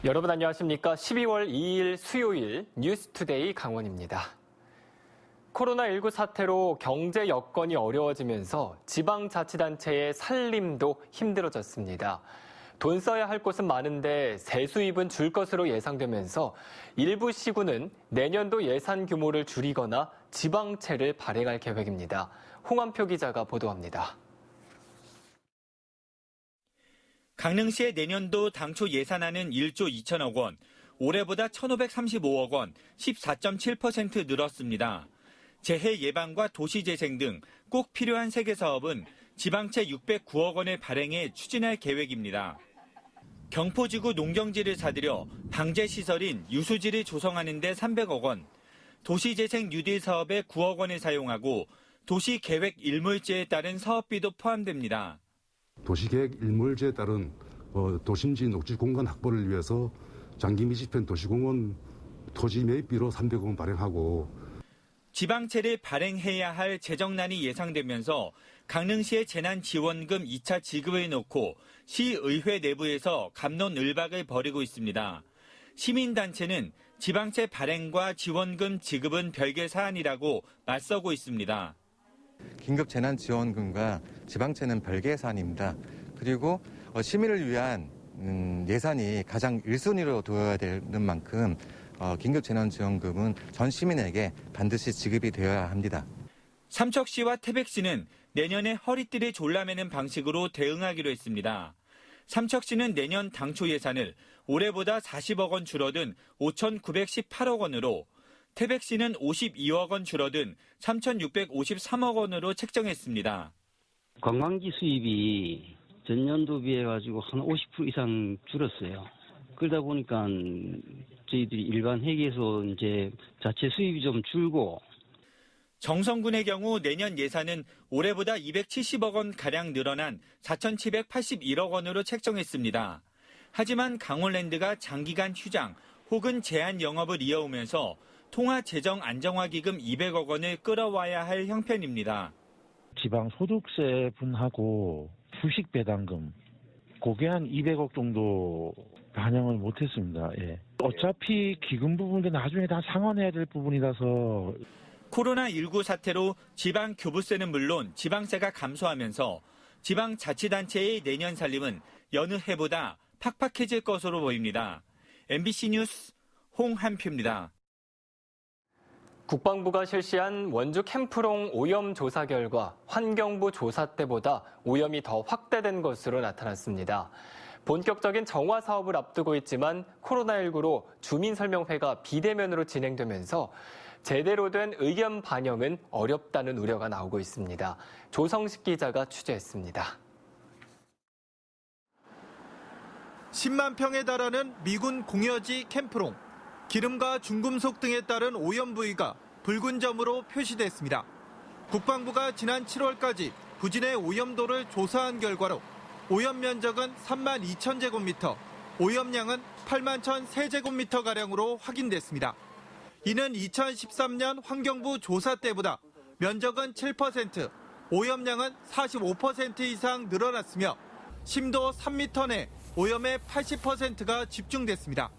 여러분 안녕하십니까? 12월 2일 수요일 뉴스투데이 강원입니다. 코로나19 사태로 경제 여건이 어려워지면서 지방자치단체의 살림도 힘들어졌습니다. 돈 써야 할 곳은 많은데 세수입은 줄 것으로 예상되면서 일부 시군은 내년도 예산 규모를 줄이거나 지방채를 발행할 계획입니다. 홍한표 기자가 보도합니다. 강릉시의 내년도 당초 예산안은 1조 2천억 원, 올해보다 1,535억 원, 14.7% 늘었습니다. 재해 예방과 도시재생 등 꼭 필요한 세개 사업은 지방채 609억 원을 발행해 추진할 계획입니다. 경포지구 농경지를 사들여 방제시설인 유수지를 조성하는 데 300억 원, 도시재생 뉴딜 사업에 9억 원을 사용하고 도시계획 일몰제에 따른 사업비도 포함됩니다. 도시계획 일몰제에 따른 도심지 녹지 공간 확보를 위해서 장기 미집행 도시공원 토지 매입비로 300억 원 발행하고 지방채를 발행해야 할 재정난이 예상되면서 강릉시의 재난지원금 2차 지급을 놓고 시의회 내부에서 갑론을박을 벌이고 있습니다. 시민단체는 지방채 발행과 지원금 지급은 별개 사안이라고 맞서고 있습니다. 긴급 재난지원금과 지방채는 별개의 사안입니다. 그리고 시민을 위한 예산이 가장 1순위로 둬야 되는 만큼 긴급 재난지원금은 전 시민에게 반드시 지급이 되어야 합니다. 삼척시와 태백시는 내년에 허리띠를 졸라매는 방식으로 대응하기로 했습니다. 삼척시는 내년 당초 예산을 올해보다 40억 원 줄어든 5,918억 원으로, 태백시는 52억 원 줄어든 3,653억 원으로 책정했습니다. 관광지 수입이 전년도 비해 가지고 한 50% 이상 줄었어요. 그러다 보니까 저희들이 일반 회계에서 이제 자체 수입이 좀 줄고. 정선군의 경우 내년 예산은 올해보다 270억 원 가량 늘어난 4,781억 원으로 책정했습니다. 하지만 강원랜드가 장기간 휴장 혹은 제한 영업을 이어오면서 통화재정안정화기금 200억 원을 끌어와야 할 형편입니다. 지방 소득세 분하고 주식 배당금, 그게 한 200억 정도 반영을 못했습니다. 예. 어차피 기금 부분도 나중에 다 상환해야 될 부분이라서. 코로나19 사태로 지방 교부세는 물론 지방세가 감소하면서 지방자치단체의 내년 살림은 여느 해보다 팍팍해질 것으로 보입니다. MBC 뉴스 홍한표입니다. 국방부가 실시한 원주 캠프롱 오염 조사 결과 환경부 조사 때보다 오염이 더 확대된 것으로 나타났습니다. 본격적인 정화 사업을 앞두고 있지만 코로나19로 주민설명회가 비대면으로 진행되면서 제대로 된 의견 반영은 어렵다는 우려가 나오고 있습니다. 조성식 기자가 취재했습니다. 10만 평에 달하는 미군 공여지 캠프롱. 기름과 중금속 등에 따른 오염 부위가 붉은 점으로 표시됐습니다. 국방부가 지난 7월까지 부진의 오염도를 조사한 결과로 오염 면적은 3만 2천 제곱미터, 오염량은 8만 1천 세제곱미터가량으로 확인됐습니다. 이는 2013년 환경부 조사 때보다 면적은 7%, 오염량은 45% 이상 늘어났으며 심도 3m 내 오염의 80%가 집중됐습니다.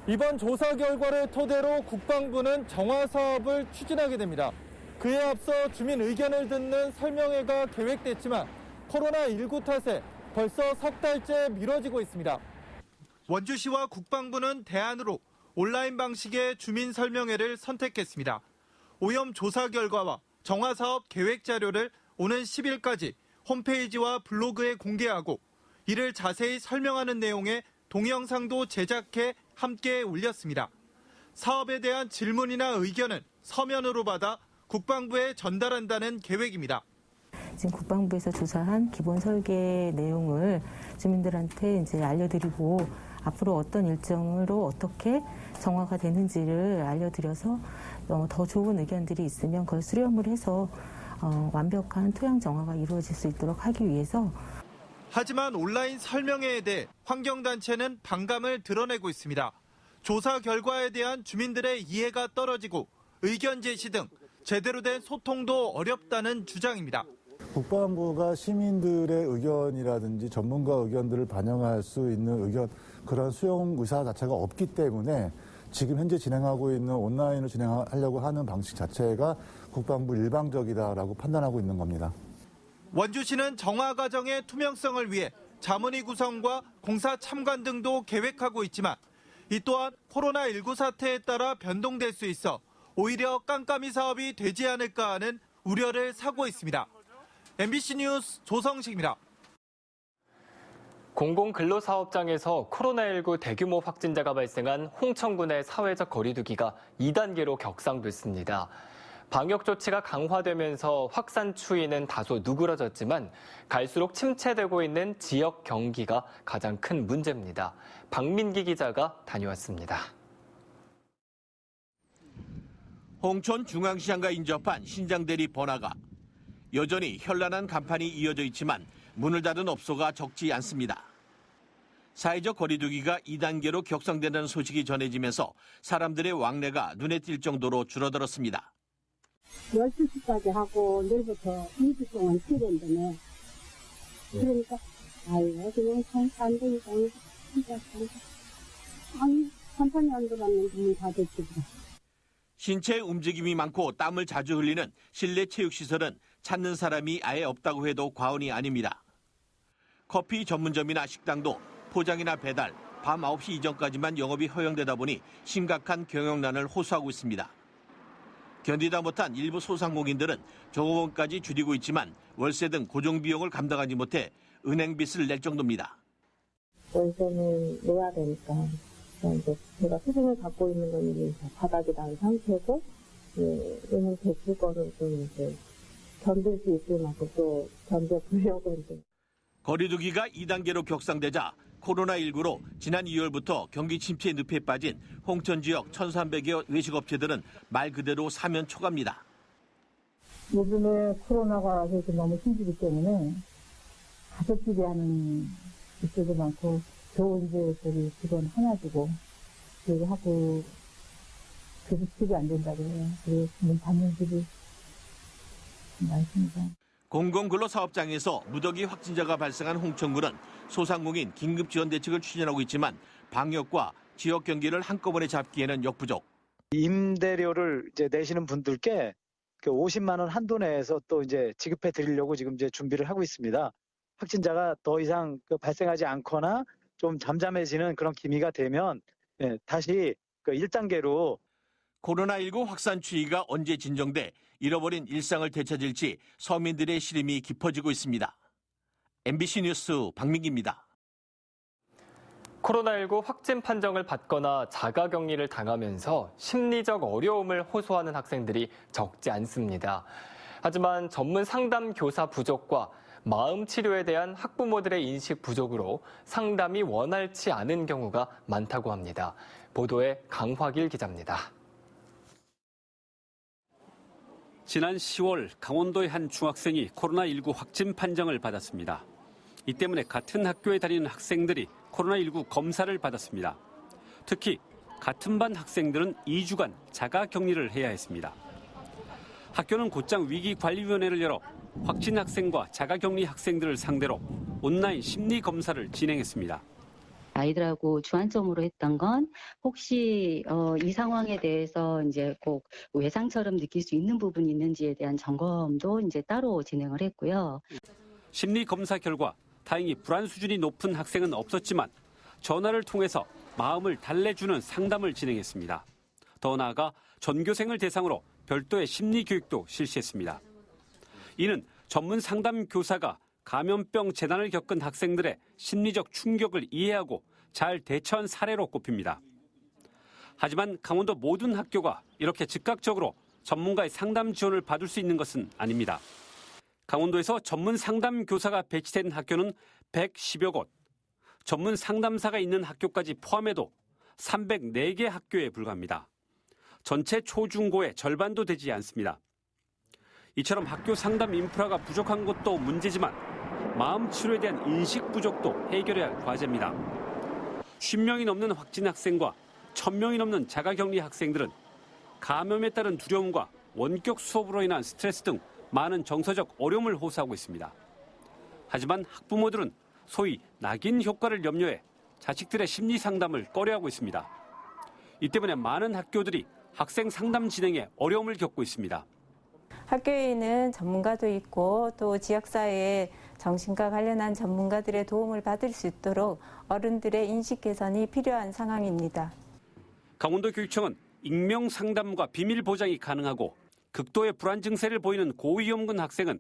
이번 조사 결과를 토대로 국방부는 정화 사업을 추진하게 됩니다. 그에 앞서 주민 의견을 듣는 설명회가 계획됐지만 코로나19 탓에 벌써 석 달째 미뤄지고 있습니다. 원주시와 국방부는 대안으로 온라인 방식의 주민 설명회를 선택했습니다. 오염 조사 결과와 정화 사업 계획 자료를 오는 10일까지 홈페이지와 블로그에 공개하고 이를 자세히 설명하는 내용의 동영상도 제작해 함께 올렸습니다. 사업에 대한 질문이나 의견은 서면으로 받아 국방부에 전달한다는 계획입니다. 지금 국방부에서 조사한 기본 설계 내용을 주민들한테 이제 알려드리고 앞으로 어떤 일정으로 어떻게 정화가 되는지를 알려드려서 더 좋은 의견들이 있으면 그걸 수렴을 해서 완벽한 토양 정화가 이루어질 수 있도록 하기 위해서. 하지만 온라인 설명회에 대해 환경단체는 반감을 드러내고 있습니다. 조사 결과에 대한 주민들의 이해가 떨어지고 의견 제시 등 제대로 된 소통도 어렵다는 주장입니다. 국방부가 시민들의 의견이라든지 전문가 의견들을 반영할 수 있는 그런 수용 의사 자체가 없기 때문에 지금 현재 진행하고 있는 온라인을 진행하려고 하는 방식 자체가 국방부 일방적이다라고 판단하고 있는 겁니다. 원주시는 정화 과정의 투명성을 위해 자문위 구성과 공사 참관 등도 계획하고 있지만 이 또한 코로나19 사태에 따라 변동될 수 있어 오히려 깜깜이 사업이 되지 않을까 하는 우려를 사고 있습니다. MBC 뉴스 조성식입니다. 공공근로사업장에서 코로나19 대규모 확진자가 발생한 홍천군의 사회적 거리두기가 2단계로 격상됐습니다. 방역 조치가 강화되면서 확산 추이는 다소 누그러졌지만 갈수록 침체되고 있는 지역 경기가 가장 큰 문제입니다. 박민기 기자가 다녀왔습니다. 홍천 중앙시장과 인접한 신장대리 번화가. 여전히 현란한 간판이 이어져 있지만 문을 닫은 업소가 적지 않습니다. 사회적 거리두기가 2단계로 격상된다는 소식이 전해지면서 사람들의 왕래가 눈에 띌 정도로 줄어들었습니다. 12시까지 하고 내일부터 2주 동안 쉬는다네. 그러니까 아유 그냥 안 되니까 진짜 아니 간판이 안 들어갔는데 문 닫았지. 신체 움직임이 많고 땀을 자주 흘리는 실내 체육시설은 찾는 사람이 아예 없다고 해도 과언이 아닙니다. 커피 전문점이나 식당도 포장이나 배달, 밤 9시 이전까지만 영업이 허용되다 보니 심각한 경영난을 호소하고 있습니다. 견디다 못한 일부 소상공인들은 종업원까지 줄이고 있지만 월세 등 고정비용을 감당하지 못해 은행빚을 낼 정도입니다. 월세는 내야 되니까 이제 제가 수중을 갖고 있는 건 이제 바닥이 난 상태고 은행 대출 거는 좀 이제 견딜 수 있을 만큼 또 견뎌보려고 이제. 거리두기가 2단계로 격상되자 코로나19로 지난 2월부터 경기 침체의 늪에 빠진 홍천 지역 1,300여 외식업체들은 말 그대로 사면 초과입니다. 요즘에 코로나가 그래서 너무 힘들기 때문에 가족끼리 하는 집들도 많고 겨우 이제 저기 직원 하나 주고 그리고 하고 그래도 집이 안 된다고 해요. 그래서 문 닫는 집이 많습니다. 공공근로사업장에서 무더기 확진자가 발생한 홍천군은 소상공인 긴급지원 대책을 추진하고 있지만 방역과 지역 경기를 한꺼번에 잡기에는 역부족. 임대료를 이제 내시는 분들께 50만 원 한도 내에서 또 이제 지급해 드리려고 지금 이제 준비를 하고 있습니다. 확진자가 더 이상 발생하지 않거나 좀 잠잠해지는 그런 기미가 되면 다시 1단계로 코로나19 확산 추이가 언제 진정돼 잃어버린 일상을 되찾을지 서민들의 시름이 깊어지고 있습니다. MBC 뉴스 박민기입니다. 코로나19 확진 판정을 받거나 자가격리를 당하면서 심리적 어려움을 호소하는 학생들이 적지 않습니다. 하지만 전문 상담 교사 부족과 마음 치료에 대한 학부모들의 인식 부족으로 상담이 원활치 않은 경우가 많다고 합니다. 보도에 강화길 기자입니다. 지난 10월 강원도의 한 중학생이 코로나19 확진 판정을 받았습니다. 이 때문에 같은 학교에 다니는 학생들이 코로나19 검사를 받았습니다. 특히 같은 반 학생들은 2주간 자가격리를 해야 했습니다. 학교는 곧장 위기관리위원회를 열어 확진 학생과 자가격리 학생들을 상대로 온라인 심리검사를 진행했습니다. 아이들하고 주안점으로 했던 건 혹시 이 상황에 대해서 이제 꼭 외상처럼 느낄 수 있는 부분이 있는지에 대한 점검도 이제 따로 진행을 했고요. 심리 검사 결과 다행히 불안 수준이 높은 학생은 없었지만 전화를 통해서 마음을 달래주는 상담을 진행했습니다. 더 나아가 전교생을 대상으로 별도의 심리 교육도 실시했습니다. 이는 전문 상담 교사가 감염병 재난을 겪은 학생들의 심리적 충격을 이해하고 잘 대처한 사례로 꼽힙니다. 하지만 강원도 모든 학교가 이렇게 즉각적으로 전문가의 상담 지원을 받을 수 있는 것은 아닙니다. 강원도에서 전문 상담 교사가 배치된 학교는 110여 곳, 전문 상담사가 있는 학교까지 포함해도 304개 학교에 불과합니다. 전체 초중고의 절반도 되지 않습니다. 이처럼 학교 상담 인프라가 부족한 것도 문제지만 마음 치료에 대한 인식 부족도 해결해야 할 과제입니다. 50명이 넘는 확진 학생과 1000명이 넘는 자가격리 학생들은 감염에 따른 두려움과 원격 수업으로 인한 스트레스 등 많은 정서적 어려움을 호소하고 있습니다. 하지만 학부모들은 소위 낙인 효과를 염려해 자식들의 심리 상담을 꺼려하고 있습니다. 이 때문에 많은 학교들이 학생 상담 진행에 어려움을 겪고 있습니다. 학교에 있는 전문가도 있고 또 지역사회의 정신과 관련한 전문가들의 도움을 받을 수 있도록 어른들의 인식 개선이 필요한 상황입니다. 강원도교육청은 익명 상담과 비밀 보장이 가능하고 극도의 불안 증세를 보이는 고위험군 학생은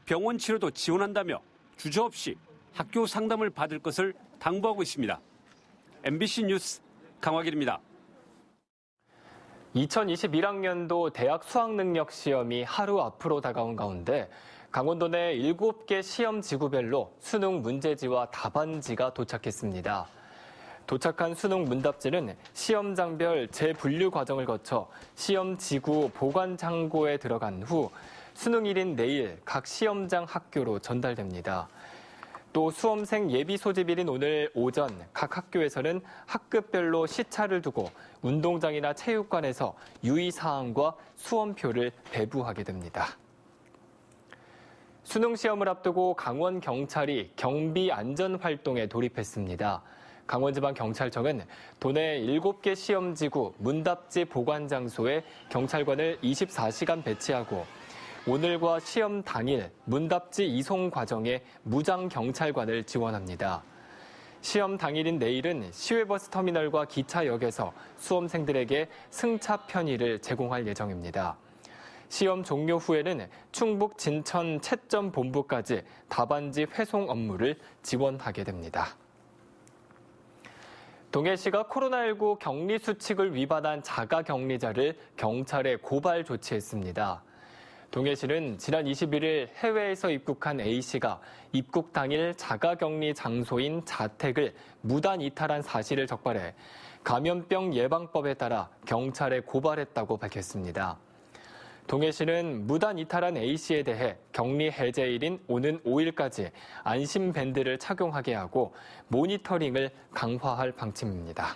병원 치료도 지원한다며 주저없이 학교 상담을 받을 것을 당부하고 있습니다. MBC 뉴스 강화길입니다. 2021학년도 대학 수학능력 시험이 하루 앞으로 다가온 가운데 강원도 내 7개 시험 지구별로 수능 문제지와 답안지가 도착했습니다. 도착한 수능 문답지는 시험장별 재분류 과정을 거쳐 시험 지구 보관 창고에 들어간 후 수능일인 내일 각 시험장 학교로 전달됩니다. 또 수험생 예비 소집일인 오늘 오전 각 학교에서는 학급별로 시차를 두고 운동장이나 체육관에서 유의사항과 수험표를 배부하게 됩니다. 수능 시험을 앞두고 강원경찰이 경비 안전 활동에 돌입했습니다. 강원지방경찰청은 도내 7개 시험지구 문답지 보관 장소에 경찰관을 24시간 배치하고 오늘과 시험 당일 문답지 이송 과정에 무장 경찰관을 지원합니다. 시험 당일인 내일은 시외버스 터미널과 기차역에서 수험생들에게 승차 편의를 제공할 예정입니다. 시험 종료 후에는 충북 진천 채점 본부까지 답안지 회송 업무를 지원하게 됩니다. 동해시가 코로나19 격리 수칙을 위반한 자가격리자를 경찰에 고발 조치했습니다. 동해시는 지난 21일 해외에서 입국한 A씨가 입국 당일 자가격리 장소인 자택을 무단 이탈한 사실을 적발해 감염병 예방법에 따라 경찰에 고발했다고 밝혔습니다. 동해시는 무단 이탈한 A씨에 대해 격리 해제일인 오는 5일까지 안심밴드를 착용하게 하고 모니터링을 강화할 방침입니다.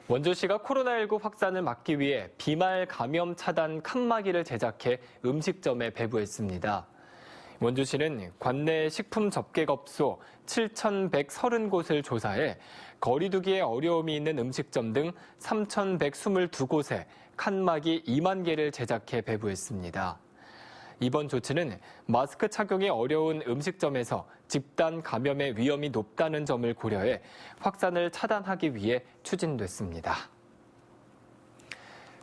원주시가 코로나19 확산을 막기 위해 비말 감염 차단 칸막이를 제작해 음식점에 배부했습니다. 원주시는 관내 식품 접객업소 7,130곳을 조사해 거리두기에 어려움이 있는 음식점 등 3,122곳에 칸막이 2만 개를 제작해 배부했습니다. 이번 조치는 마스크 착용이 어려운 음식점에서 집단 감염의 위험이 높다는 점을 고려해 확산을 차단하기 위해 추진됐습니다.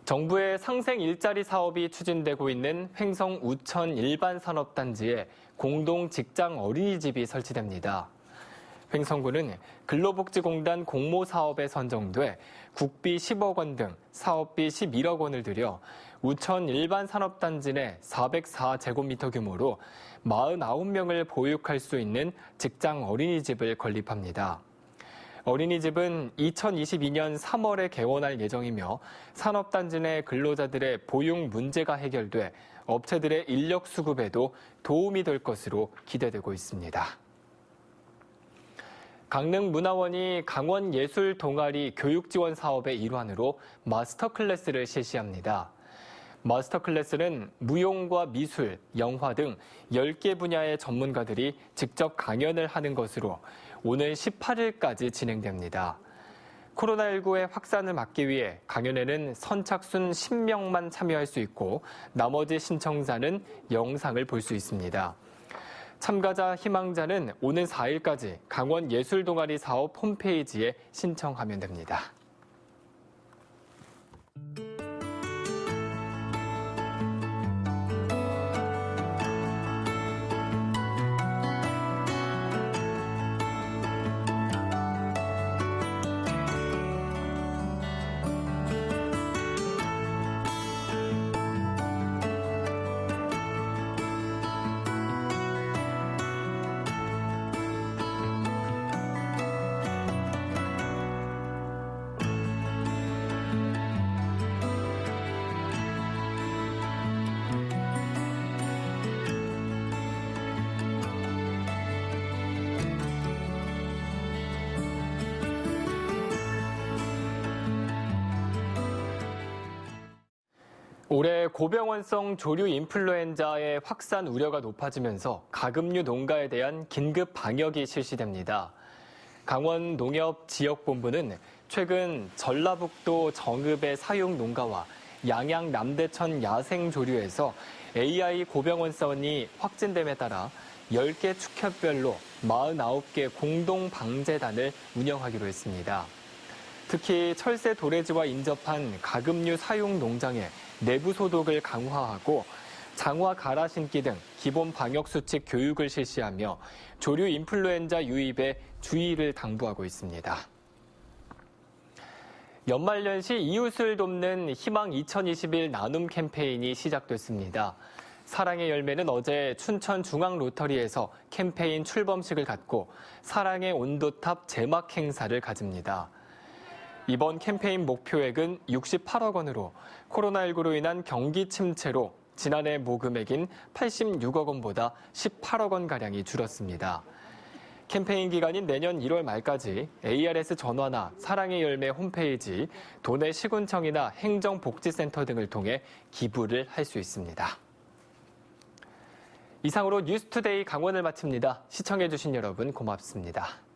정부의 상생 일자리 사업이 추진되고 있는 횡성 우천 일반산업단지에 공동 직장 어린이집이 설치됩니다. 횡성군은 근로복지공단 공모사업에 선정돼 국비 10억 원 등 사업비 11억 원을 들여 우천 일반산업단지 내 404제곱미터 규모로 49명을 보육할 수 있는 직장 어린이집을 건립합니다. 어린이집은 2022년 3월에 개원할 예정이며 산업단지 내 근로자들의 보육 문제가 해결돼 업체들의 인력 수급에도 도움이 될 것으로 기대되고 있습니다. 강릉문화원이 강원예술 동아리 교육 지원 사업의 일환으로 마스터 클래스를 실시합니다. 마스터 클래스는 무용과 미술, 영화 등 10개 분야의 전문가들이 직접 강연을 하는 것으로 오늘 18일까지 진행됩니다. 코로나19의 확산을 막기 위해 강연에는 선착순 10명만 참여할 수 있고 나머지 신청자는 영상을 볼 수 있습니다. 참가자 희망자는 오는 4일까지 강원예술동아리 사업 홈페이지에 신청하면 됩니다. 올해 고병원성 조류 인플루엔자의 확산 우려가 높아지면서 가금류 농가에 대한 긴급 방역이 실시됩니다. 강원농협지역본부는 최근 전라북도 정읍의 사육 농가와 양양 남대천 야생조류에서 AI 고병원성이 확진됨에 따라 10개 축협별로 49개 공동방제단을 운영하기로 했습니다. 특히 철새 도래지와 인접한 가금류 사육 농장에 내부 소독을 강화하고 장화 갈아 신기 등 기본 방역 수칙 교육을 실시하며 조류 인플루엔자 유입에 주의를 당부하고 있습니다. 연말연시 이웃을 돕는 희망 2021 나눔 캠페인이 시작됐습니다. 사랑의 열매는 어제 춘천 중앙로터리에서 캠페인 출범식을 갖고 사랑의 온도탑 제막 행사를 가집니다. 이번 캠페인 목표액은 68억 원으로 코로나19로 인한 경기 침체로 지난해 모금액인 86억 원보다 18억 원가량이 줄었습니다. 캠페인 기간인 내년 1월 말까지 ARS 전화나 사랑의 열매 홈페이지, 도내 시군청이나 행정복지센터 등을 통해 기부를 할 수 있습니다. 이상으로 뉴스투데이 강원을 마칩니다. 시청해주신 여러분 고맙습니다.